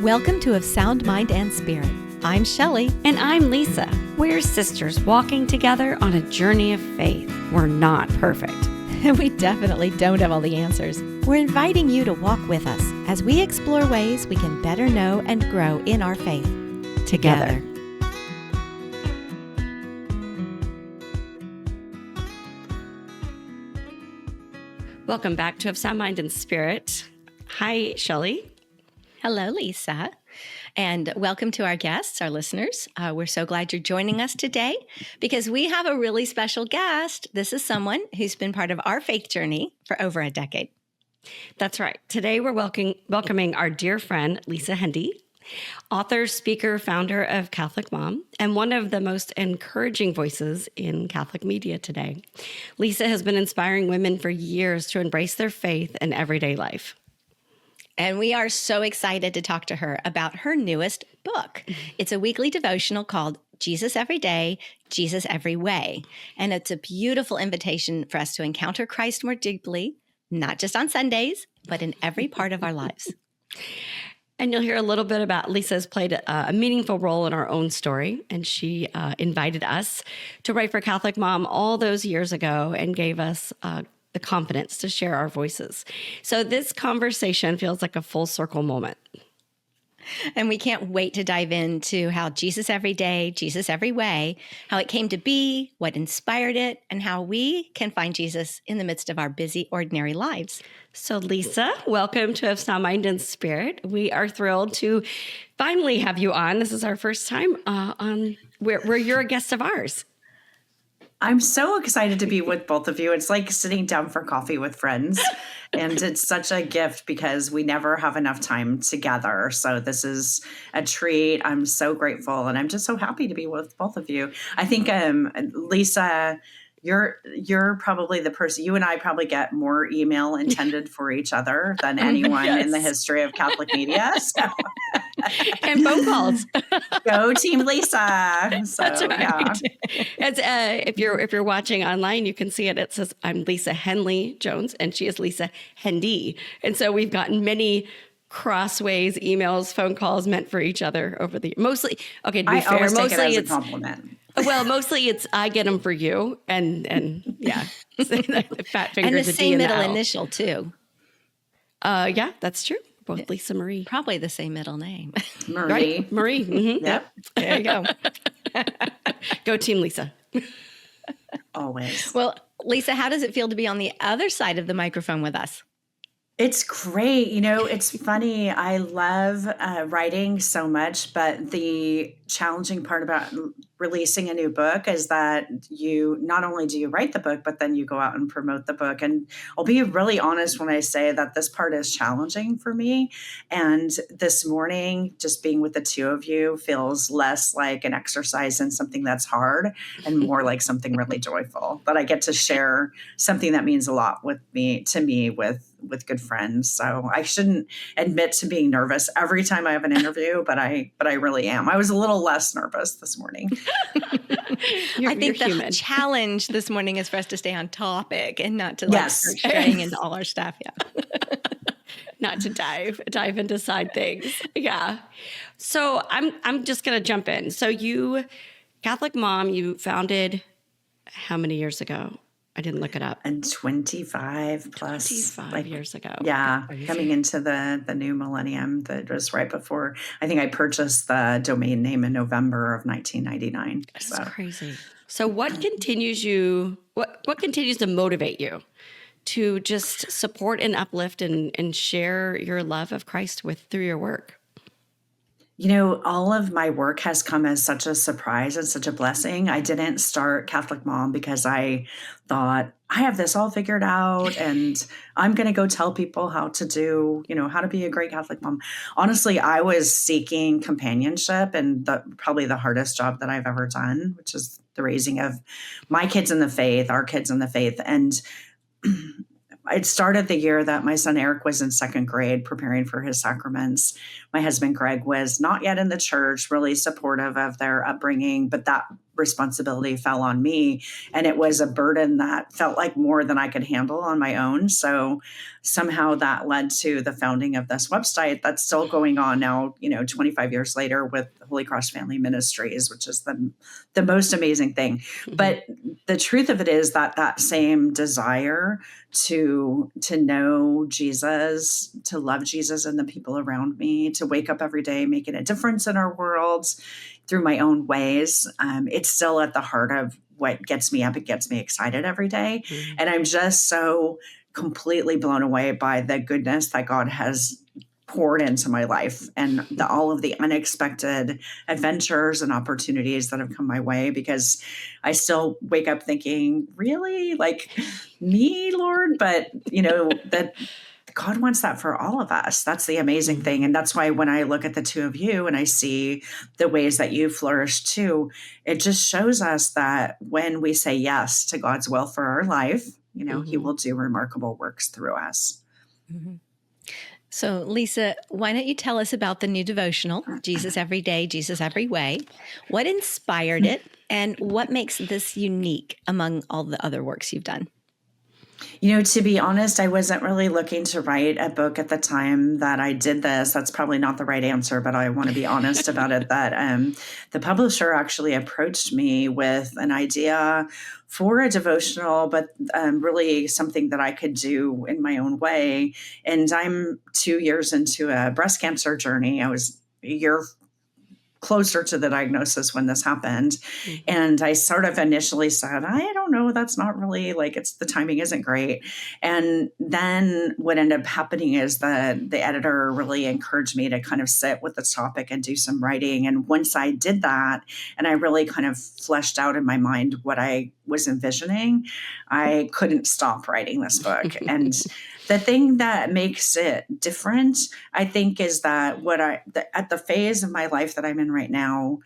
Welcome to Of Sound Mind and Spirit. I'm Shelly. And I'm Lisa. We're sisters walking together on a journey of faith. We're not perfect. We definitely don't have all the answers. We're inviting you to walk with us as we explore ways we can better know and grow in our faith together. Welcome back to Of Sound Mind and Spirit. Hi, Shelly. Hello, Lisa. And welcome to our guests, our listeners. We're so glad you're joining us today because we have a really special guest. This is someone who's been part of our faith journey for over a decade. That's right. Today we're welcoming our dear friend, Lisa Hendey, author, speaker, founder of Catholic Mom, and one of the most encouraging voices in Catholic media today. Lisa has been inspiring women for years to embrace their faith in everyday life. And we are so excited to talk to her about her newest book. It's a weekly devotional called Jesus Every Day, Jesus Every Way. And it's a beautiful invitation for us to encounter Christ more deeply, not just on Sundays, but in every part of our lives. And you'll hear a little bit about Lisa's played a meaningful role in our own story. And she invited us to write for Catholic Mom all those years ago and gave us the confidence to share our voices. So this conversation feels like a full circle moment. And we can't wait to dive into how Jesus Every Day, Jesus Every Way, how it came to be, what inspired it, and how we can find Jesus in the midst of our busy, ordinary lives. So Lisa, welcome to Of Sound Mind and Spirit. We are thrilled to finally have you on. This is our first time on where you're a guest of ours. I'm so excited to be with both of you. It's like sitting down for coffee with friends. And it's such a gift because we never have enough time together. So this is a treat. I'm so grateful. And I'm just so happy to be with both of you. I think, Lisa, you're probably the person, you and I probably get more email intended for each other than anyone in the history of Catholic media. So. And phone calls. Go Team Lisa. So, that's right. Yeah. As, if you're watching online, you can see it. It says, I'm Lisa Hendey Jones, and she is Lisa Hendey. And so we've gotten many crossways, emails, phone calls meant for each other over the mostly. Okay, to be fair, always mostly take it as it's a compliment. Well, mostly it's I get them for you, and yeah, the fat finger, And the D same and the middle L. initial too. Yeah, that's true. Both Lisa Marie. Probably the same middle name. Marie. Right? Marie. Mm-hmm. Yep. There you go. Go Team Lisa. Always. Well, Lisa, how does it feel to be on the other side of the microphone with us? It's great. You know, it's funny. I love writing so much, but the challenging part about releasing a new book is that you not only do you write the book, but then you go out and promote the book. And I'll be really honest when I say that this part is challenging for me. And this morning, just being with the two of you feels less like an exercise in something that's hard and more like something really joyful, that I get to share something that means a lot to me with good friends. So I shouldn't admit to being nervous every time I have an interview, but I really am. I was a little less nervous this morning. I think the challenge this morning is for us to stay on topic and not to start straying into all our stuff. Yeah. Not to dive into side things. Yeah. So I'm just going to jump in. So you, Catholic Mom, you founded how many years ago? I didn't look it up. And 25 plus. 25 years ago. Yeah. Coming into the new millennium, that was right before, I think I purchased the domain name in November of 1999. That's crazy. So what continues to motivate you to just support and uplift and share your love of Christ through your work? You know, all of my work has come as such a surprise and such a blessing. I didn't start Catholic Mom because I thought I have this all figured out and I'm going to go tell people how to be a great Catholic mom. Honestly, I was seeking companionship and probably the hardest job that I've ever done, which is the raising of my kids in the faith, our kids in the faith. And it started the year that my son Eric was in second grade preparing for his sacraments. My husband Greg was not yet in the church, really supportive of their upbringing, but that responsibility fell on me, and it was a burden that felt like more than I could handle on my own. So somehow that led to the founding of this website that's still going on now, 25 years later, with Holy Cross Family Ministries, which is the most amazing thing. But the truth of it is that that same desire to know Jesus, to love Jesus and the people around me, to wake up every day making a difference in our worlds through my own ways, it's still at the heart of what gets me up. It gets me excited every day. And I'm just so completely blown away by the goodness that God has poured into my life, and all of the unexpected adventures and opportunities that have come my way, because I still wake up thinking, really, like, me, Lord? But that God wants that for all of us. That's the amazing thing. And that's why when I look at the two of you and I see the ways that you flourish too, it just shows us that when we say yes to God's will for our life, He will do remarkable works through us. Mm-hmm. So, Lisa, why don't you tell us about the new devotional, Jesus Every Day, Jesus Every Way? What inspired it, and what makes this unique among all the other works you've done? To be honest, I wasn't really looking to write a book at the time that I did this. That's probably not the right answer, but I want to be honest about it, that the publisher actually approached me with an idea for a devotional, but really something that I could do in my own way. And I'm 2 years into a breast cancer journey. I was a year closer to the diagnosis when this happened. Mm-hmm. And I sort of initially said, I don't know, that's not really, like, the timing isn't great. And then what ended up happening is that the editor really encouraged me to kind of sit with the topic and do some writing. And once I did that, and I really kind of fleshed out in my mind what I was envisioning, I couldn't stop writing this book. And the thing that makes it different, I think, is that at the phase of my life that I'm in right now,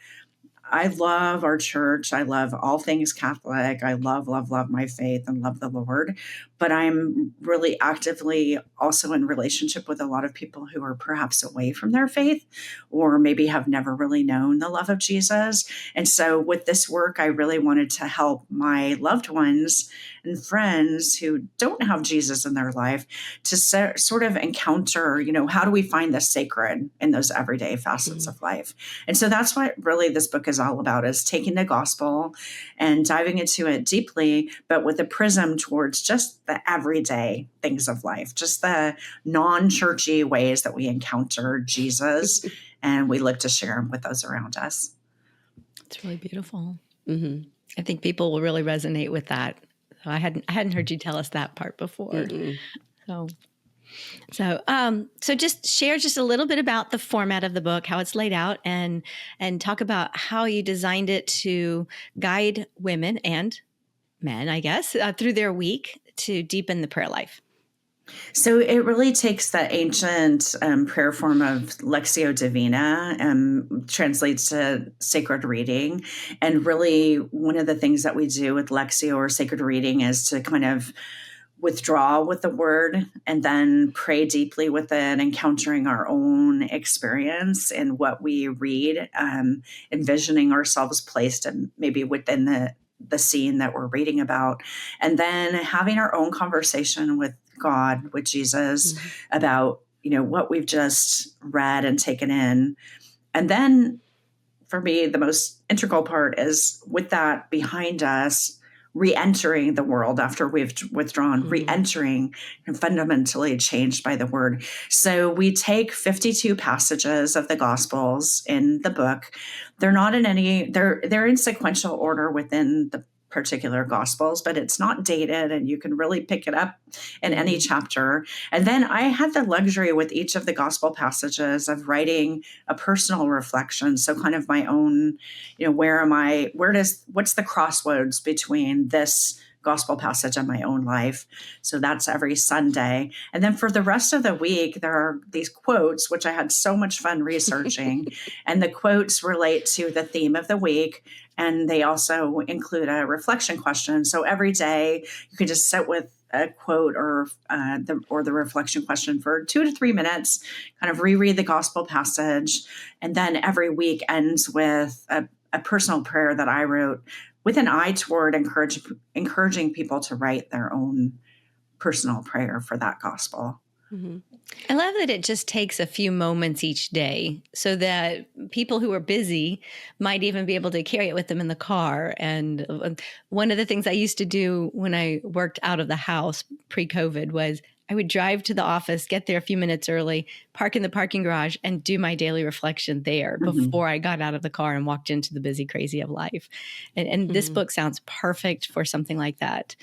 I love our church. I love all things Catholic. I love my faith and love the Lord. But I'm really actively also in relationship with a lot of people who are perhaps away from their faith, or maybe have never really known the love of Jesus. And so with this work, I really wanted to help my loved ones and friends who don't have Jesus in their life to sort of encounter, how do we find the sacred in those everyday facets of life? And so that's what really this book is all about, is taking the gospel and diving into it deeply, but with a prism towards just the everyday things of life, just the non-churchy ways that we encounter Jesus, and we look to share them with those around us. It's really beautiful. Mm-hmm. I think people will really resonate with that. So I hadn't heard you tell us that part before. Mm-hmm. So just share just a little bit about the format of the book, how it's laid out, and talk about how you designed it to guide women and men, I guess, through their week to deepen the prayer life. So it really takes the ancient prayer form of Lectio Divina, translates to sacred reading. And really, one of the things that we do with Lectio, or sacred reading, is to kind of withdraw with the word and then pray deeply with it, encountering our own experience in what we read, envisioning ourselves placed maybe within the scene that we're reading about, and then having our own conversation with God, with Jesus, about, what we've just read and taken in. And then for me, the most integral part is, with that behind us, re-entering the world after we've withdrawn, re-entering and fundamentally changed by the word. So we take 52 passages of the Gospels in the book. They're not in they're in sequential order within the particular Gospels, but it's not dated, and you can really pick it up in any chapter. And then I had the luxury with each of the Gospel passages of writing a personal reflection. So kind of my own, what's the crossroads between this Gospel passage in my own life? So that's every Sunday. And then for the rest of the week, there are these quotes, which I had so much fun researching. And the quotes relate to the theme of the week. And they also include a reflection question. So every day you can just sit with a quote or the reflection question for 2 to 3 minutes, kind of reread the gospel passage. And then every week ends with a a personal prayer that I wrote with an eye toward encouraging people to write their own personal prayer for that gospel. Mm-hmm. I love that it just takes a few moments each day so that people who are busy might even be able to carry it with them in the car. And one of the things I used to do when I worked out of the house pre-COVID was I would drive to the office, get there a few minutes early, park in the parking garage, and do my daily reflection there before I got out of the car and walked into the busy crazy of life. And this book sounds perfect for something like that.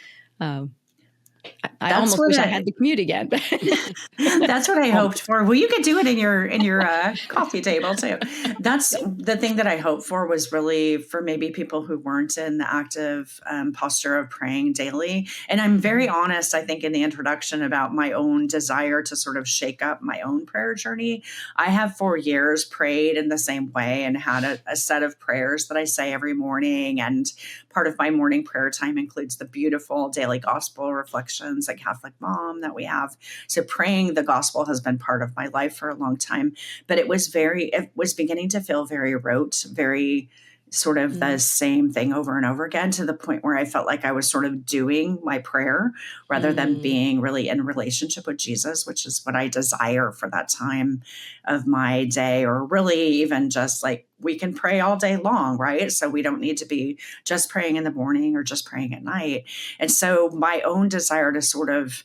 I almost wish I had the commute again. That's what I hoped for. Well, you could do it in your coffee table too. That's the thing that I hoped for, was really for maybe people who weren't in the active posture of praying daily. And I'm very honest, I think, in the introduction about my own desire to sort of shake up my own prayer journey. I have for years prayed in the same way and had a set of prayers that I say every morning. And part of my morning prayer time includes the beautiful daily gospel reflections at Catholic Mom that we have. So praying the gospel has been part of my life for a long time, but it was beginning to feel very rote, very sort of the same thing over and over again, to the point where I felt like I was sort of doing my prayer rather than being really in relationship with Jesus, which is what I desire for that time of my day, or really even just like we can pray all day long, right? So we don't need to be just praying in the morning or just praying at night. And so my own desire to sort of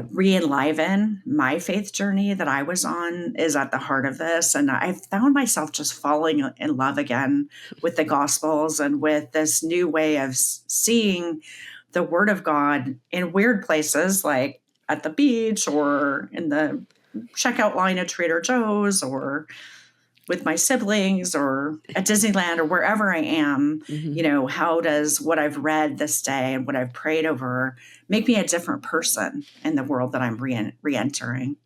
re-enliven my faith journey that I was on is at the heart of this. And I found myself just falling in love again with the Gospels and with this new way of seeing the Word of God in weird places, like at the beach or in the checkout line at Trader Joe's or with my siblings or at Disneyland or wherever I am. You know, how does what I've read this day and what I've prayed over make me a different person in the world that I'm re-entering?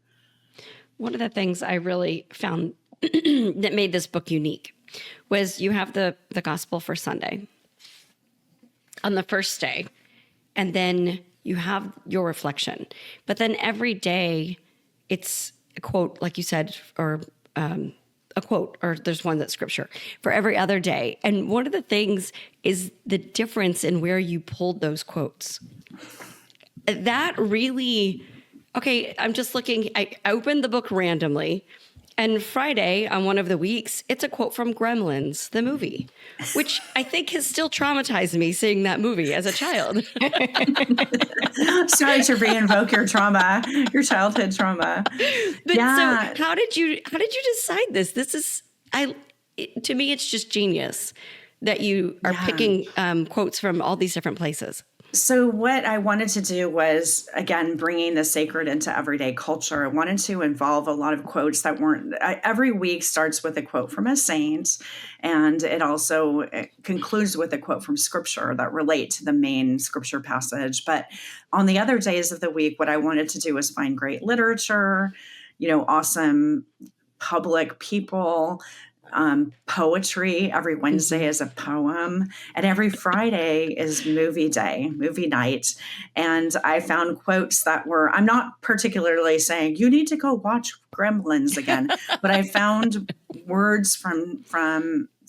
One of the things I really found that made this book unique was you have the gospel for Sunday on the first day, and then you have your reflection. But then every day it's a quote, like you said, or a quote, or there's one that's scripture for every other day. And one of the things is the difference in where you pulled those quotes. That really, okay, I'm just looking, I opened the book randomly, and Friday on one of the weeks, it's a quote from Gremlins, the movie, which I think has still traumatized me seeing that movie as a child. Sorry to reinvoke your trauma, your childhood trauma. But so how did you decide this? This is, to me, it's just genius that you are picking quotes from all these different places. So what I wanted to do was, again, bringing the sacred into everyday culture. I wanted to involve a lot of quotes that every week starts with a quote from a saint, and it also concludes with a quote from scripture that relate to the main scripture passage. But on the other days of the week, what I wanted to do was find great literature, awesome public people, poetry. Every Wednesday is a poem, and every Friday is movie day, movie night. And I found quotes that I'm not particularly saying you need to go watch Gremlins again, but I found words from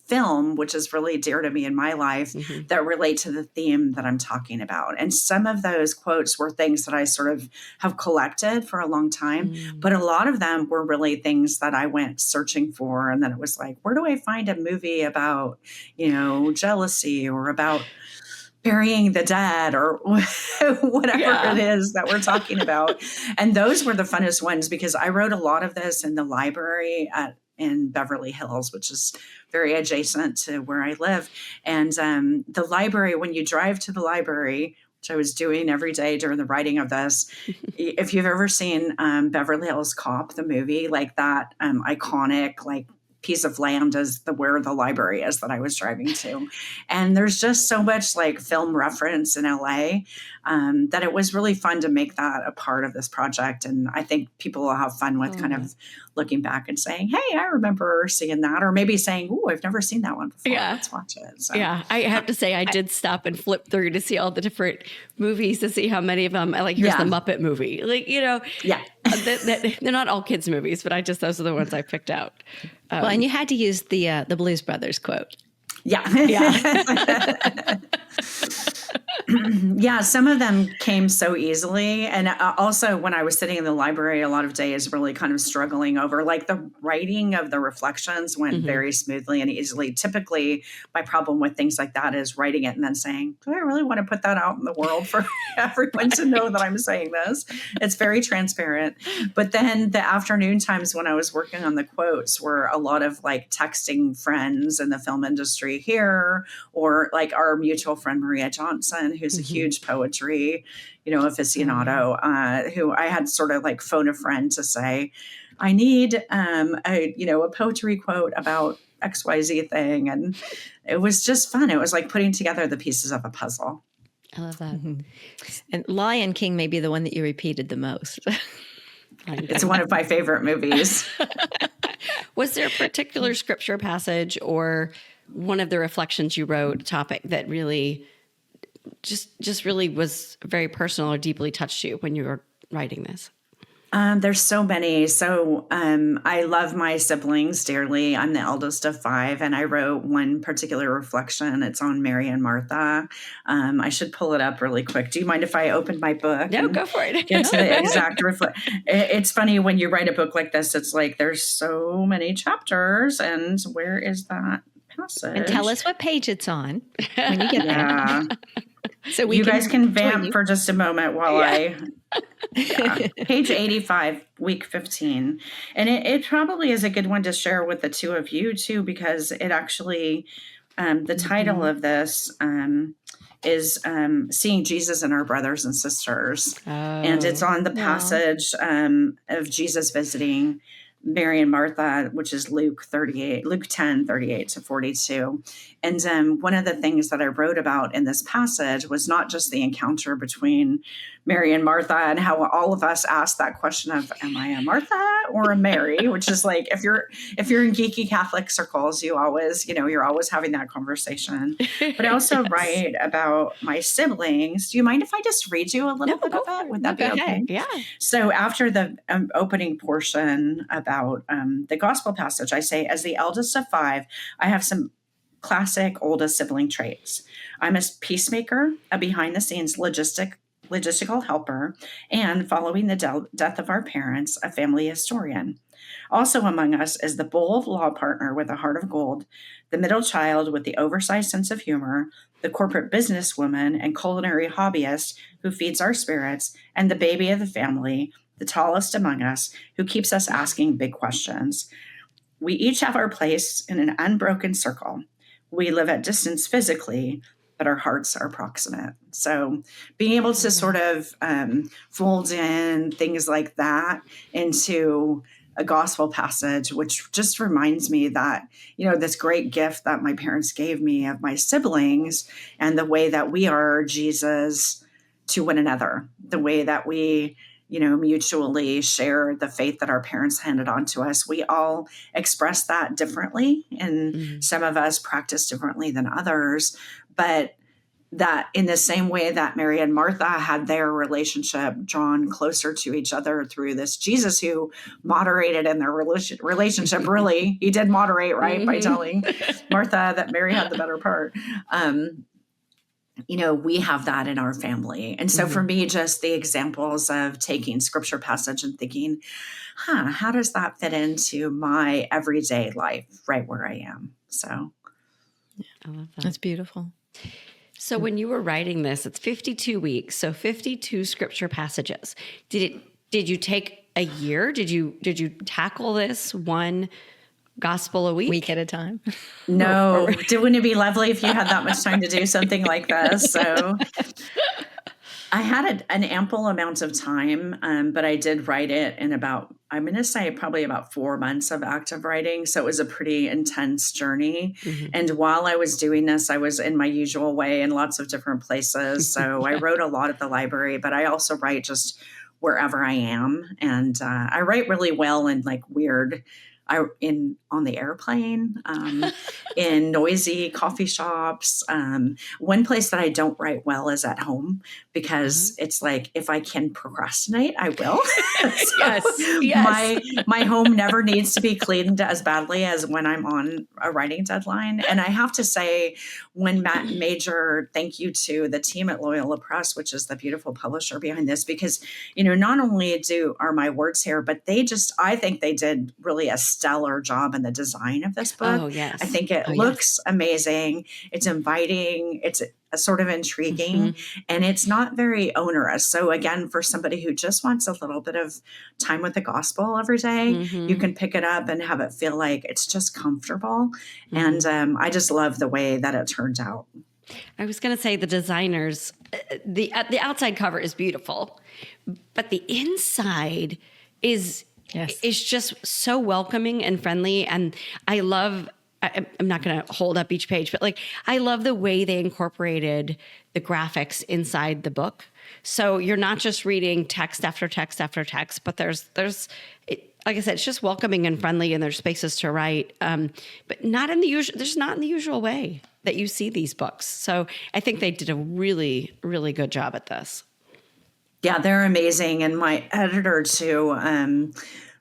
film, which is really dear to me in my life, that relate to the theme that I'm talking about. And some of those quotes were things that I sort of have collected for a long time, but a lot of them were really things that I went searching for. And then it was like, where do I find a movie about, jealousy or about burying the dead or whatever it is that we're talking about? And those were the funnest ones, because I wrote a lot of this in the library in Beverly Hills, which is very adjacent to where I live. And the library, when you drive to the library, which I was doing every day during the writing of this, if you've ever seen Beverly Hills Cop, the movie, like that iconic, like piece of land is where the library is that I was driving to. And there's just so much like film reference in LA that it was really fun to make that a part of this project. And I think people will have fun with kind of looking back and saying, hey, I remember seeing that, or maybe saying, oh, I've never seen that one before. Let's watch it. So, I have to say, I did stop and flip through to see all the different movies to see how many of them, here's the Muppet movie. they're not all kids movies, but those are the ones I picked out. Well, and you had to use the Blues Brothers quote. Yeah. Yeah. Yeah, some of them came so easily. And also when I was sitting in the library a lot of days, really kind of struggling over like the writing of the reflections went very smoothly and easily. Typically, my problem with things like that is writing it and then saying, do I really want to put that out in the world for everyone to know that I'm saying this? It's very transparent. But then the afternoon times when I was working on the quotes were a lot of like texting friends in the film industry here, or like our mutual friend, Maria Johnson, who's a huge poetry, aficionado, who I had sort of like phone a friend to say, I need a poetry quote about XYZ thing. And it was just fun. It was like putting together the pieces of a puzzle. I love that. And Lion King may be the one that you repeated the most. It's one of my favorite movies. Was there a particular scripture passage or one of the reflections you wrote, topic that really just really was very personal or deeply touched you when you were writing this? There's so many. So I love my siblings dearly. I'm the eldest of 5, and I wrote one particular reflection. It's on Mary and Martha. I should pull it up really quick. Do you mind if I open my book? No, go for it. Get to the exact It's funny when you write a book like this, it's like there's so many chapters, and where is that passage? And tell us what page it's on when you get there. So you guys can vamp for just a moment while page 85, week 15. And it probably is a good one to share with the two of you too, because it actually, the title of this is Seeing Jesus in Our Brothers and Sisters. And it's on the passage of Jesus visiting Mary and Martha, which is Luke 10, 38 to 42. And one of the things that I wrote about in this passage was not just the encounter between Mary and Martha and how all of us ask that question of, am I a Martha or a Mary? Which is like, if you're in geeky Catholic circles, you always, you're always having that conversation. But I also write about my siblings. Do you mind if I just read you a little bit of it? Would that be okay? Yeah. So after the opening portion about the gospel passage, I say, as the eldest of 5, I have some classic oldest sibling traits. I'm a peacemaker, a behind-the-scenes logistical helper, and following the death of our parents, a family historian. Also among us is the bold law partner with a heart of gold, the middle child with the oversized sense of humor, the corporate businesswoman and culinary hobbyist who feeds our spirits, and the baby of the family, the tallest among us, who keeps us asking big questions. We each have our place in an unbroken circle. We live at distance physically, but our hearts are proximate. So being able to sort of fold in things like that into a gospel passage, which just reminds me that, this great gift that my parents gave me of my siblings and the way that we are Jesus to one another, the way that we mutually share the faith that our parents handed on to us. We all express that differently, and some of us practice differently than others. But that in the same way that Mary and Martha had their relationship drawn closer to each other through this Jesus who moderated in their relationship, really, he did moderate, right, by telling Martha that Mary had the better part. We have that in our family. And so for me, just the examples of taking scripture passage and thinking, how does that fit into my everyday life right where I am? So I love that. That's beautiful. So when you were writing this, it's 52 weeks, so 52 scripture passages. Did you take a year? Did you tackle this one gospel a week at a time? No. Wouldn't it be lovely if you had that much time to do something like this? So I had an ample amount of time, but I did write it in I'm going to say probably about 4 months of active writing. So it was a pretty intense journey. And while I was doing this, I was in my usual way in lots of different places. So I wrote a lot at the library, but I also write just wherever I am. And I write really well in like weird on the airplane, in noisy coffee shops. One place that I don't write well is at home, because it's like, if I can procrastinate, I will. My home never needs to be cleaned as badly as when I'm on a writing deadline. And I have to say, when Matt Major, thank you to the team at Loyola Press, which is the beautiful publisher behind this, because, not only are my words here, but I think they did really a stellar job in the design of this book. Oh, yes. I think it looks amazing. It's inviting. It's a sort of intriguing, and it's not very onerous. So again, for somebody who just wants a little bit of time with the gospel every day, you can pick it up and have it feel like it's just comfortable. And I just love the way that it turned out. I was going to say, the designers, the outside cover is beautiful, but the inside is just so welcoming and friendly. And I love, I'm not going to hold up each page, but like, I love the way they incorporated the graphics inside the book. So you're not just reading text after text after text, but there's like I said, it's just welcoming and friendly, and there's spaces to write, but not in the usual. There's not in the usual way that you see these books. So I think they did a really, really good job at this. Yeah, they're amazing. And my editor too,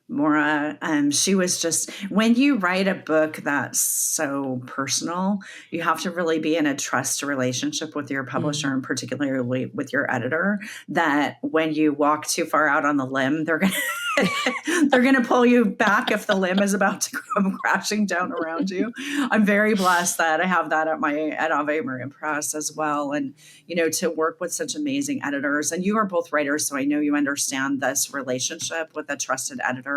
Maura, she was just, when you write a book that's so personal, you have to really be in a trust relationship with your publisher, and particularly with your editor, that when you walk too far out on the limb, they're going to pull you back if the limb is about to come crashing down around you. I'm very blessed that I have that at Ave Maria Press as well. And, to work with such amazing editors, and you are both writers, so I know you understand this relationship with a trusted editor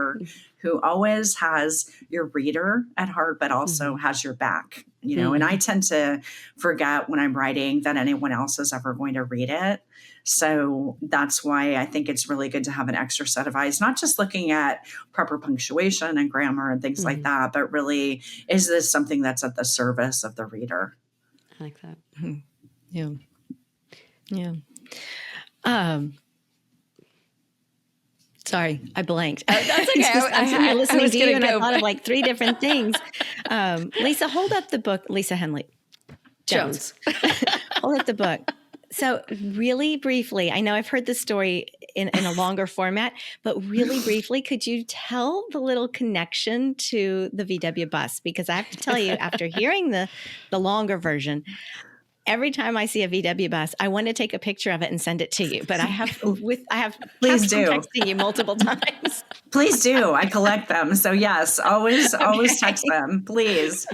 who always has your reader at heart, but also has your back, and I tend to forget when I'm writing that anyone else is ever going to read it. So that's why I think it's really good to have an extra set of eyes, not just looking at proper punctuation and grammar and things like that, but really, is this something that's at the service of the reader? I like that. Yeah. Yeah. Sorry, I blanked. That's okay. I was listening to you, and I thought of like three different things. Lisa, hold up the book. Lisa Hendey Jones. Hold up the book. So really briefly, I know I've heard this story in a longer format, but really briefly, could you tell the little connection to the VW bus? Because I have to tell you, after hearing the longer version, every time I see a VW bus, I want to take a picture of it and send it to you. But I have Please do. Texting you multiple times. Please do. I collect them. So yes, always text them, please,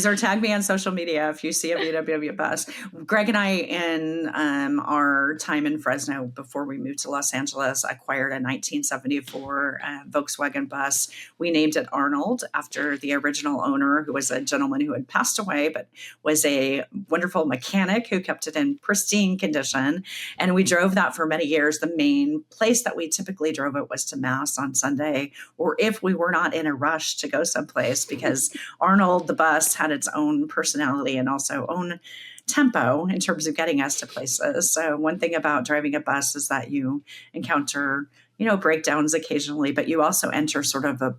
or tag me on social media if you see a VW bus. Greg and I, in our time in Fresno before we moved to Los Angeles, acquired a 1974 Volkswagen bus. We named it Arnold after the original owner, who was a gentleman who had passed away, but was a wonderful mechanic who kept it in pristine condition. And we drove that for many years. The main place that we typically drove it was to Mass on Sunday, or if we were not in a rush to go someplace, because Arnold, the bus, had its own personality and also own tempo in terms of getting us to places. So one thing about driving a bus is that you encounter, breakdowns occasionally, but you also enter sort of a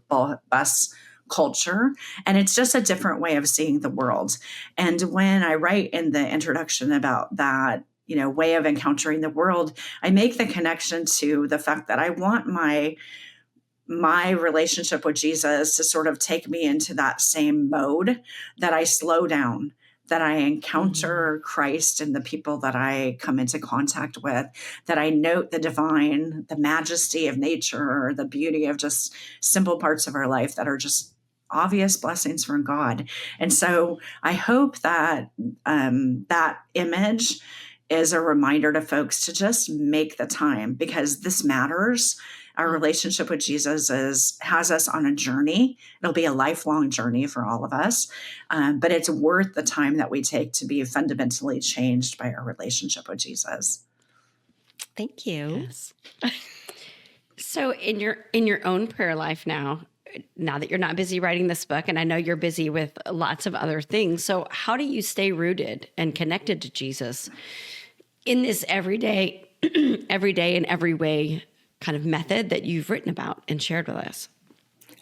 bus culture, and it's just a different way of seeing the world. And when I write in the introduction about that, way of encountering the world, I make the connection to the fact that I want my relationship with Jesus to sort of take me into that same mode, that I slow down, that I encounter Christ and the people that I come into contact with, that I note the divine, the majesty of nature, the beauty of just simple parts of our life that are just obvious blessings from God. And so I hope that that image is a reminder to folks to just make the time, because this matters. Our relationship with Jesus has us on a journey. It'll be a lifelong journey for all of us, but it's worth the time that we take to be fundamentally changed by our relationship with Jesus. Thank you. Yes. So in your own prayer life now that you're not busy writing this book, and I know you're busy with lots of other things, so how do you stay rooted and connected to Jesus in this everyday and every way kind of method that you've written about and shared with us?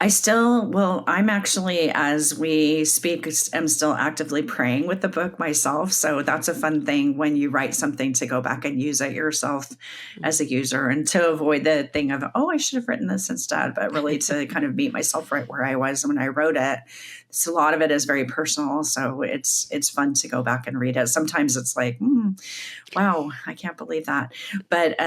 I'm actually, as we speak, am still actively praying with the book myself. So that's a fun thing when you write something to go back and use it yourself as a user, and to avoid the thing of, oh, I should have written this instead, but really to kind of meet myself right where I was when I wrote it. So a lot of it is very personal. So it's fun to go back and read it. Sometimes it's like, wow, I can't believe that. But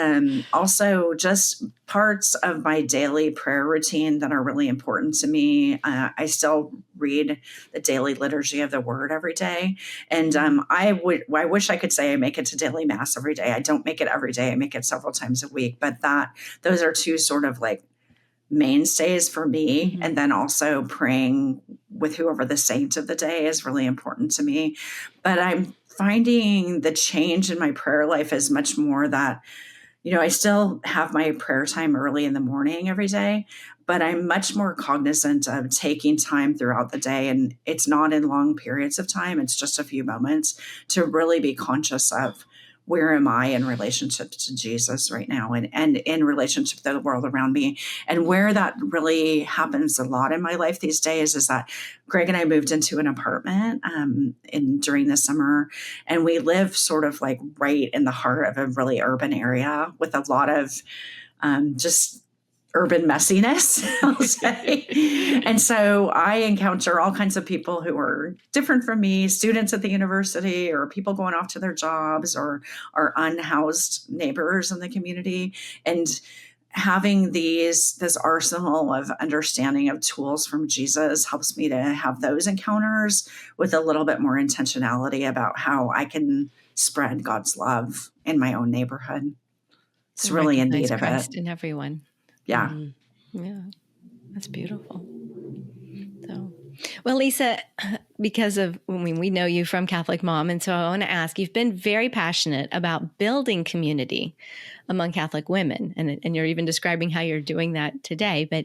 also just parts of my daily prayer routine that are really important to me. I still read the daily liturgy of the word every day. And I wish I could say I make it to daily mass every day. I don't make it every day. I make it several times a week, but those are two sort of like mainstays for me. And then also praying with whoever the saint of the day is really important to me. But I'm finding the change in my prayer life is much more that, I still have my prayer time early in the morning every day, but I'm much more cognizant of taking time throughout the day. And it's not in long periods of time. It's just a few moments to really be conscious of, where am I in relationship to Jesus right now, and in relationship to the world around me. And where that really happens a lot in my life these days is that Greg and I moved into an apartment during the summer, and we live sort of like right in the heart of a really urban area with a lot of just urban messiness, I'll say. And so I encounter all kinds of people who are different from me, students at the university, or people going off to their jobs, or our unhoused neighbors in the community. And having this arsenal of understanding of tools from Jesus helps me to have those encounters with a little bit more intentionality about how I can spread God's love in my own neighborhood. It's really in need of Christ it. in everyone. Yeah. Yeah. That's beautiful. So, well, Lisa, because of, we know you from Catholic Mom, and so I want to ask, you've been very passionate about building community among Catholic women, and you're even describing how you're doing that today. But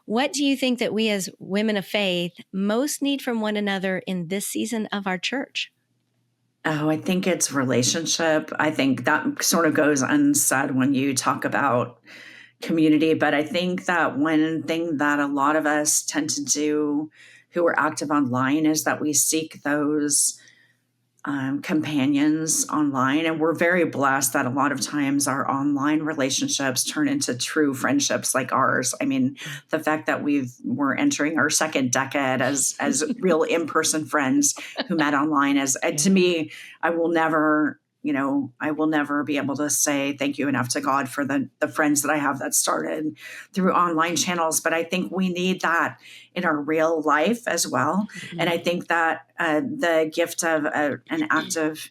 what do you think that we as women of faith most need from one another in this season of our church? Oh, I think it's relationship. I think that sort of goes unsaid when you talk about community. But I think that one thing that a lot of us tend to do who are active online is that we seek those companions online. And we're very blessed that a lot of times our online relationships turn into true friendships like ours. I mean, the fact that we're entering our second decade as real in-person friends who met online to me, I will never be able to say thank you enough to God for the friends that I have that started through online channels. But I think we need that in our real life as well. Mm-hmm. And I think that the gift of an active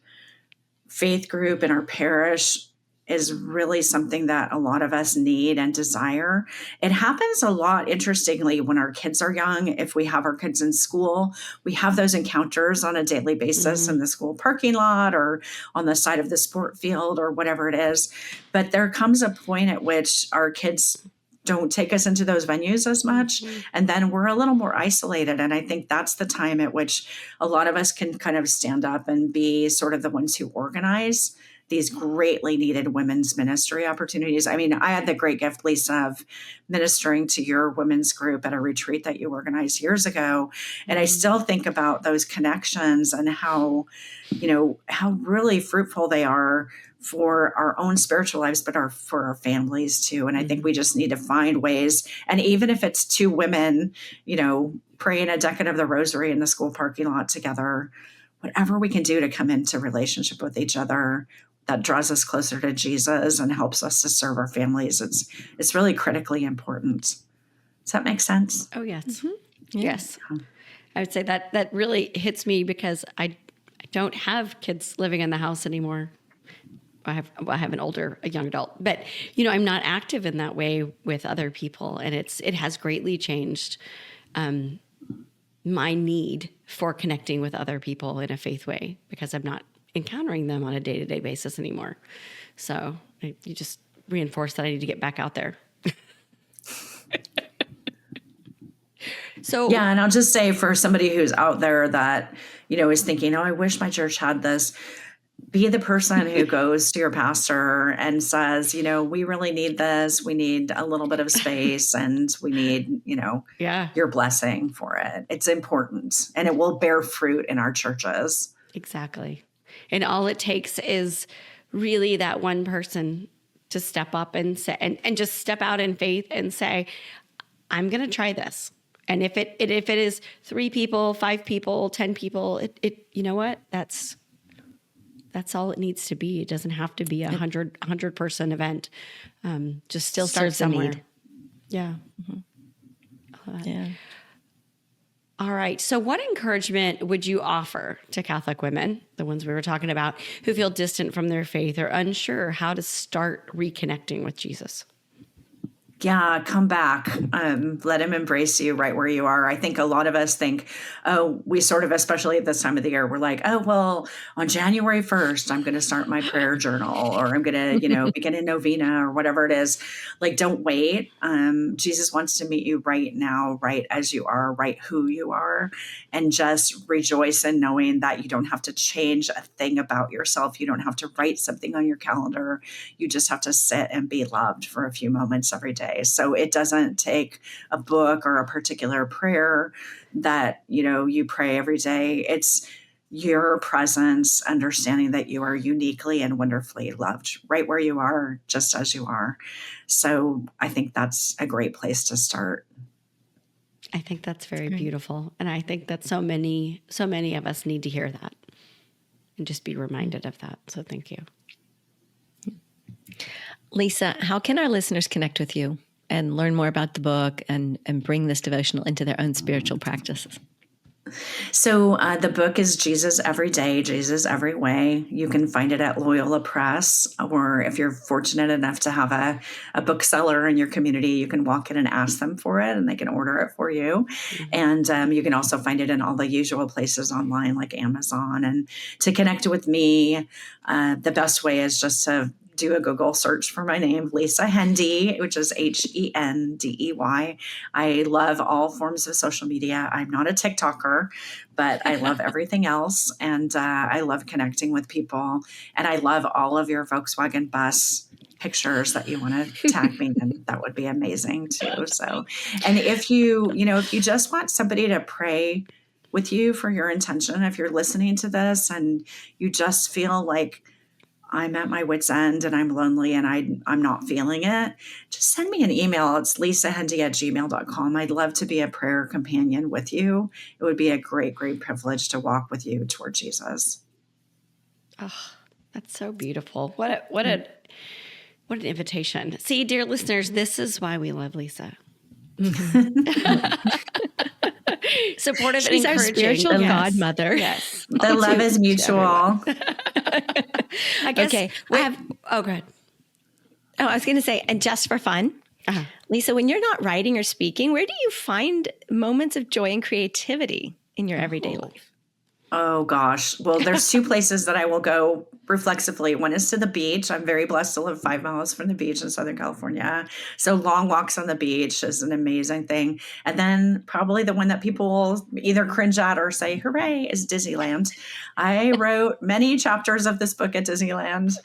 faith group in our parish is really something that a lot of us need and desire. It happens a lot, interestingly, when our kids are young. If we have our kids in school, we have those encounters on a daily basis in the school parking lot or on the side of the sport field or whatever it is. But there comes a point at which our kids don't take us into those venues as much. And then we're a little more isolated. And I think that's the time at which a lot of us can kind of stand up and be sort of the ones who organize these greatly needed women's ministry opportunities. I mean, I had the great gift, Lisa, of ministering to your women's group at a retreat that you organized years ago. And I still think about those connections and how really fruitful they are for our own spiritual lives, but for our families too. And I think we just need to find ways. And even if it's two women, praying a decade of the rosary in the school parking lot together, whatever we can do to come into relationship with each other that draws us closer to Jesus and helps us to serve our families, it's really critically important. Does that make sense? Oh, yes. Mm-hmm. Yes. I would say that really hits me because I don't have kids living in the house anymore. I have a young adult, but I'm not active in that way with other people, and it has greatly changed my need for connecting with other people in a faith way because I'm not encountering them on a day-to-day basis anymore. So you just reinforce that I need to get back out there. So yeah, and I'll just say for somebody who's out there that is thinking, oh, I wish my church had this. be the person who goes to your pastor and says, we really need this. We need a little bit of space and we need, Yeah, your blessing for it. It's important and it will bear fruit in our churches. exactly. And all it takes is really that one person to step up and say, and just step out in faith and say, I'm going to try this. And if it is 3 people, 5 people, 10 people, you know what? That's all it needs to be. It doesn't have to be a 100 person event. Just still start somewhere. Yeah. Mm-hmm. Yeah. All right. So what encouragement would you offer to Catholic women, the ones we were talking about, who feel distant from their faith or unsure how to start reconnecting with Jesus? Yeah, come back. Let him embrace you right where you are. I think a lot of us think, we sort of, especially at this time of the year, we're like, well, on January 1st, I'm going to start my prayer journal, or I'm going to, begin a novena or whatever it is. Like, don't wait. Jesus wants to meet you right now, right as you are, right who you are, and just rejoice in knowing that you don't have to change a thing about yourself. You don't have to write something on your calendar. You just have to sit and be loved for a few moments every day. So it doesn't take a book or a particular prayer that, you pray every day. It's your presence, understanding that you are uniquely and wonderfully loved right where you are, just as you are. So I think that's a great place to start. I think that's very beautiful. And I think that so many of us need to hear that and just be reminded of that. So thank you. Lisa, how can our listeners connect with you and learn more about the book and bring this devotional into their own spiritual practices? So the book is Jesus Every Day, Jesus Every Way. You can find it at Loyola Press, or if you're fortunate enough to have a bookseller in your community, you can walk in and ask them for it and they can order it for you. Mm-hmm. And you can also find it in all the usual places online like Amazon. And to connect with me, the best way is just to do a Google search for my name, Lisa Hendey, which is Hendey. I love all forms of social media. I'm not a TikToker, but I love everything else. And I love connecting with people. And I love all of your Volkswagen bus pictures that you want to tag me in. That would be amazing too. So, and if you just want somebody to pray with you for your intention, if you're listening to this and you just feel like, I'm at my wit's end and I'm lonely and I'm not feeling it, just send me an email. It's lisahendey@gmail.com. I'd love to be a prayer companion with you. It would be a great, great privilege to walk with you toward Jesus. Oh, that's so beautiful. What an invitation. See, dear listeners, this is why we love Lisa. Supportive She's and encouraging. our spiritual godmother. Yes. The love is mutual. I guess okay. go ahead. I was going to say, and just for fun, Lisa, when you're not writing or speaking, where do you find moments of joy and creativity in your everyday life? Oh, gosh. Well, there's 2 places that I will go reflexively. One is to the beach. I'm very blessed to live 5 miles from the beach in Southern California. So long walks on the beach is an amazing thing. And then probably the one that people will either cringe at or say, hooray, is Disneyland. I wrote many chapters of this book at Disneyland.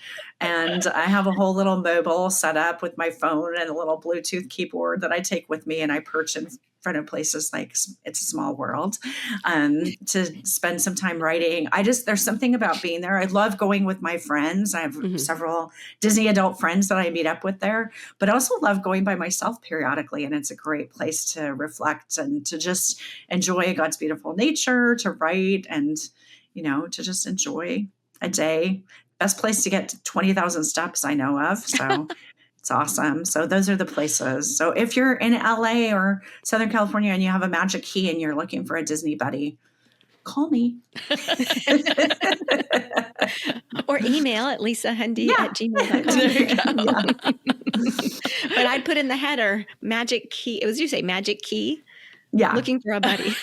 And I have a whole little mobile set up with my phone and a little Bluetooth keyboard that I take with me and I perch in front of places like It's a Small World to spend some time writing. There's something about being there. I love going with my friends. I have several Disney adult friends that I meet up with there, but I also love going by myself periodically. And it's a great place to reflect and to just enjoy God's beautiful nature, to write and, to just enjoy a day. Best place to get to 20,000 steps I know of. So it's awesome. So those are the places. So if you're in LA or Southern California and you have a magic key and you're looking for a Disney buddy, call me. Or email at lisahendey@gmail.com. There you go. But I'd put in the header, magic key. It was you say magic key? Yeah. Looking for a buddy.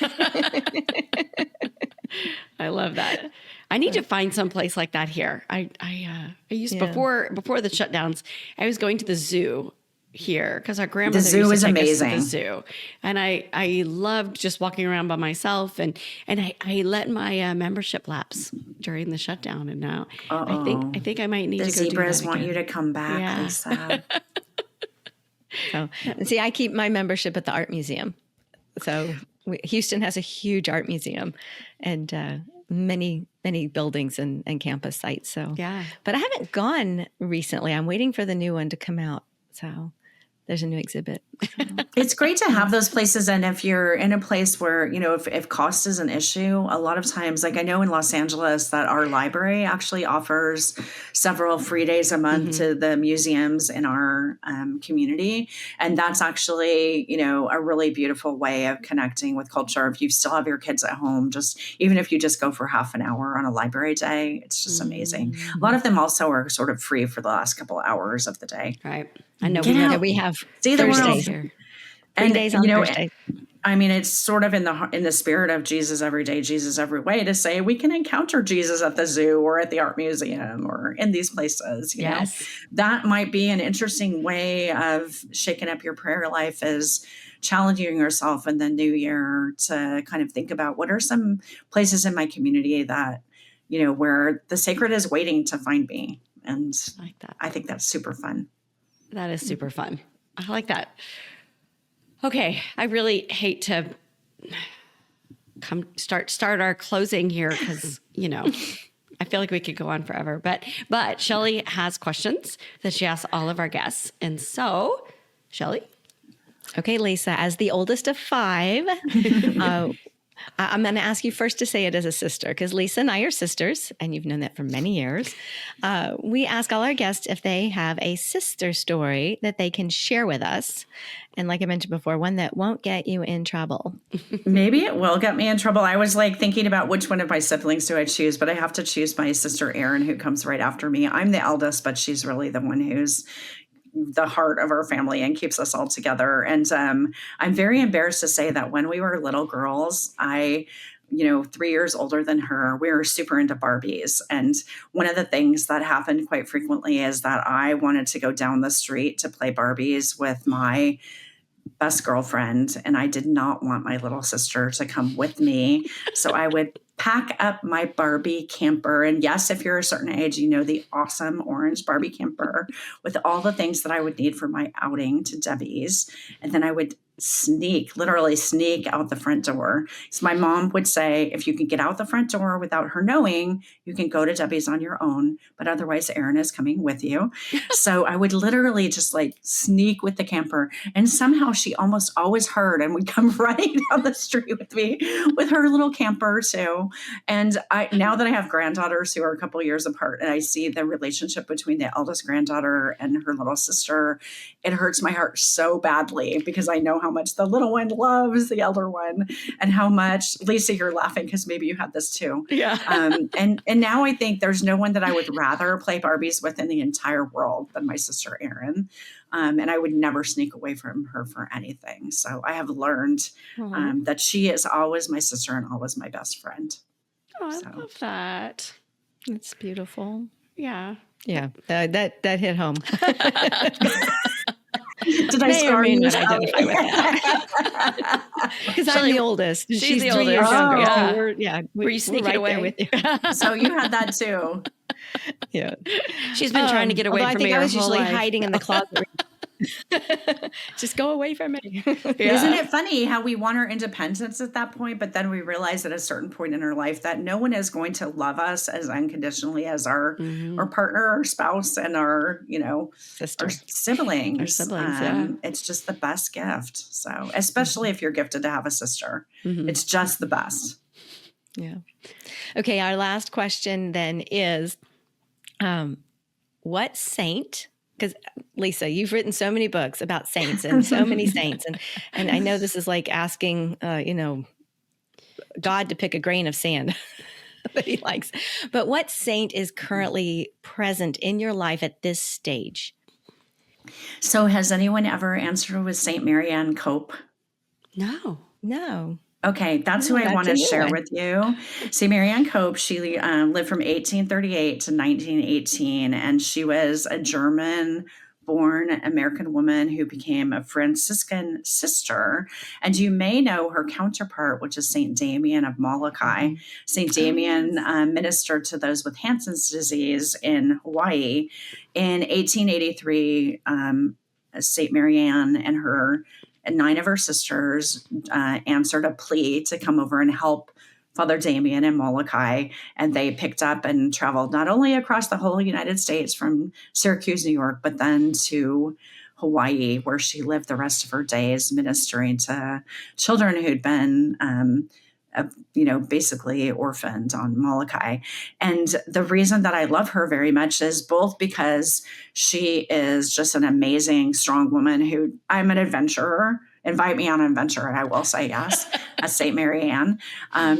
I love that. I need to find some place like that here. I used before the shutdowns, I was going to the zoo here because our grandmother zoo used to is take us to amazing. the zoo, and I loved just walking around by myself, and I let my membership lapse during the shutdown, and now I think I might need The to go do zebras that want again. you to come back, Yeah. Lisa. So, see, I keep my membership at the art museum. So Houston has a huge art museum and many buildings and campus sites. So, Yeah. but I haven't gone recently. I'm waiting for the new one to come out. So there's a new exhibit. So. It's great to have those places. And if you're in a place where, if cost is an issue, a lot of times, like I know in Los Angeles that our library actually offers several free days a month to the museums in our community. And that's actually, a really beautiful way of connecting with culture. If you still have your kids at home, even if you just go for half an hour on a library day, it's just amazing. A lot of them also are sort of free for the last couple of hours of the day. Right. I know we have See the world. Thursdays here. 3 days on Thursday. I mean, it's sort of in the spirit of Jesus every day, Jesus every way, to say we can encounter Jesus at the zoo or at the art museum or in these places. You know, that might be an interesting way of shaking up your prayer life, is challenging yourself in the new year to kind of think about what are some places in my community that, where the sacred is waiting to find me. And I like that. I think that's super fun. That is super fun. I like that. Okay, I really hate to start our closing here because I feel like we could go on forever. But Shelly has questions that she asks all of our guests, and so Shelly. Okay, Lisa, as the oldest of 5, I'm going to ask you first to say it as a sister, because Lisa and I are sisters, and you've known that for many years. We ask all our guests if they have a sister story that they can share with us. And like I mentioned before, one that won't get you in trouble. Maybe it will get me in trouble. I was thinking about which one of my siblings do I choose, but I have to choose my sister Erin, who comes right after me. I'm the eldest, but she's really the one who's the heart of our family and keeps us all together. And I'm very embarrassed to say that when we were little girls, 3 years older than her, we were super into Barbies. And one of the things that happened quite frequently is that I wanted to go down the street to play Barbies with my best girlfriend, and I did not want my little sister to come with me. So I would pack up my Barbie camper. And yes, if you're a certain age, the awesome orange Barbie camper with all the things that I would need for my outing to Debbie's. And then I would literally sneak out the front door. So my mom would say, if you can get out the front door without her knowing, you can go to Debbie's on your own, but otherwise Erin is coming with you. So I would literally just sneak with the camper, and somehow she almost always heard and would come running down the street with me with her little camper too. And now that I have granddaughters who are a couple years apart, and I see the relationship between the eldest granddaughter and her little sister, it hurts my heart so badly, because I know how much the little one loves the elder one, and how much, Lisa, you're laughing because maybe you had this too. Yeah. And now I think there's no one that I would rather play Barbies with in the entire world than my sister Erin. And I would never sneak away from her for anything. So I have learned that she is always my sister and always my best friend. Oh, I love that. It's beautiful. Yeah. Yeah, that hit home. Did I May or scar may you? not identify with that. Because I'm the oldest. She's the 3 oldest. years younger. Yeah. So Were you sneaking right away there with you? So you had that too. Yeah. She's been trying to get away Although from I me think I her was whole usually life. hiding in the closet. Just go away from me. Isn't it funny how we want our independence at that point, but then we realize at a certain point in our life that no one is going to love us as unconditionally as our partner, our spouse, and our Sister. our siblings. Our siblings, It's just the best gift. So especially if you're gifted to have a sister, it's just the best. Yeah. Okay. Our last question then is, what saint? Because Lisa, you've written so many books about saints and so many saints, and I know this is like asking, God to pick a grain of sand that He likes. But what saint is currently present in your life at this stage? So has anyone ever answered with Saint Marianne Cope? No. Okay, that's who I that's want a to new share one. with you. See, Marianne Cope, she lived from 1838 to 1918, and she was a German born American woman who became a Franciscan sister. And you may know her counterpart, which is St. Damien of Molokai. St. Damien ministered to those with Hansen's disease in Hawaii. In 1883, St. Marianne and 9 of her sisters answered a plea to come over and help Father Damien and Molokai, and they picked up and traveled not only across the whole United States from Syracuse, New York, but then to Hawaii, where she lived the rest of her days ministering to children who'd been basically orphaned on Molokai. And the reason that I love her very much is both because she is just an amazing, strong woman who I'm an adventurer. Invite me on an adventure and I will say yes, as St. Mary Ann.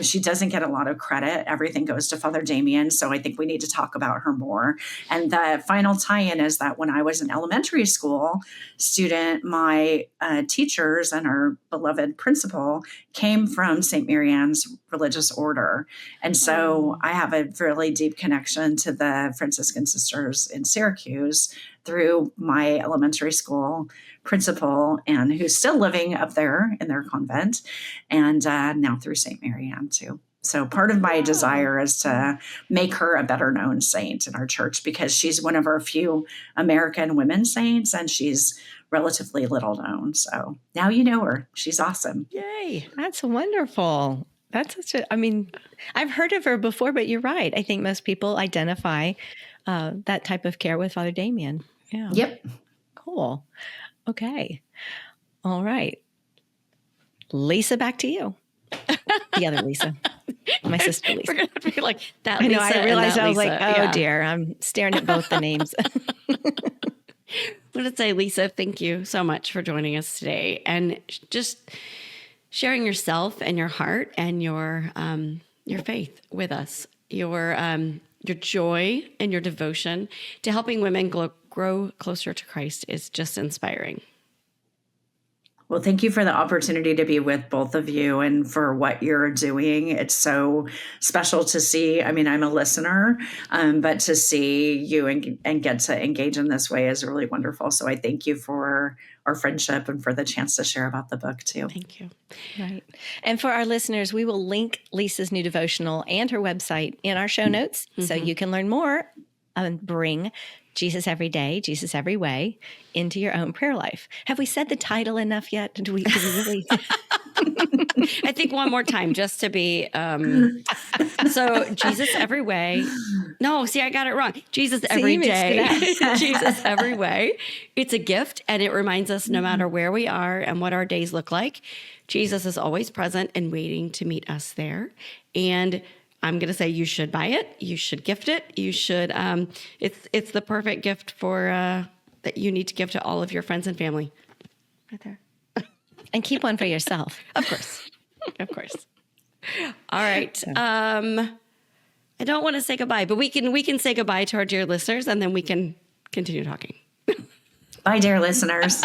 She doesn't get a lot of credit. Everything goes to Father Damien. So I think we need to talk about her more. And the final tie-in is that when I was an elementary school student, my teachers and our beloved principal came from St. Mary Ann's religious order. And so I have a really deep connection to the Franciscan sisters in Syracuse through my elementary school principal, and who's still living up there in their convent, and now through St. Mary Ann too. So part of my desire is to make her a better known saint in our church, because she's one of our few American women saints and she's relatively little known. So now you know her. She's awesome. Yay. That's wonderful. That's I've heard of her before, but you're right. I think most people identify that type of care with Father Damien. Yeah. Yep. Cool. Okay. All right. Lisa, back to you. The other Lisa. My sister Lisa. We're going to be like that. I know. Lisa I realized I was Lisa. like, dear, I'm staring at both the names. I want to say, Lisa, thank you so much for joining us today and just sharing yourself and your heart and your faith with us, your joy and your devotion to helping women grow closer to Christ is just inspiring. Well, thank you for the opportunity to be with both of you and for what you're doing. It's so special to see. I mean, I'm a listener, but to see you and get to engage in this way is really wonderful. So I thank you for our friendship and for the chance to share about the book too. Thank you. Right. And for our listeners, we will link Lisa's new devotional and her website in our show notes so you can learn more and bring Jesus every day, Jesus every way into your own prayer life. Have we said the title enough yet? Do we really? I think one more time just to be, so Jesus every way. No, see, I got it wrong. Jesus every day. Jesus every way. It's a gift, and it reminds us no matter where we are and what our days look like, Jesus is always present and waiting to meet us there. And I'm going to say you should buy it. You should gift it. You should. It's the perfect gift for that you need to give to all of your friends and family. Right there. And keep one for yourself. Of course. Of course. All right. I don't want to say goodbye, but we can say goodbye to our dear listeners, and then we can continue talking. Bye, dear listeners.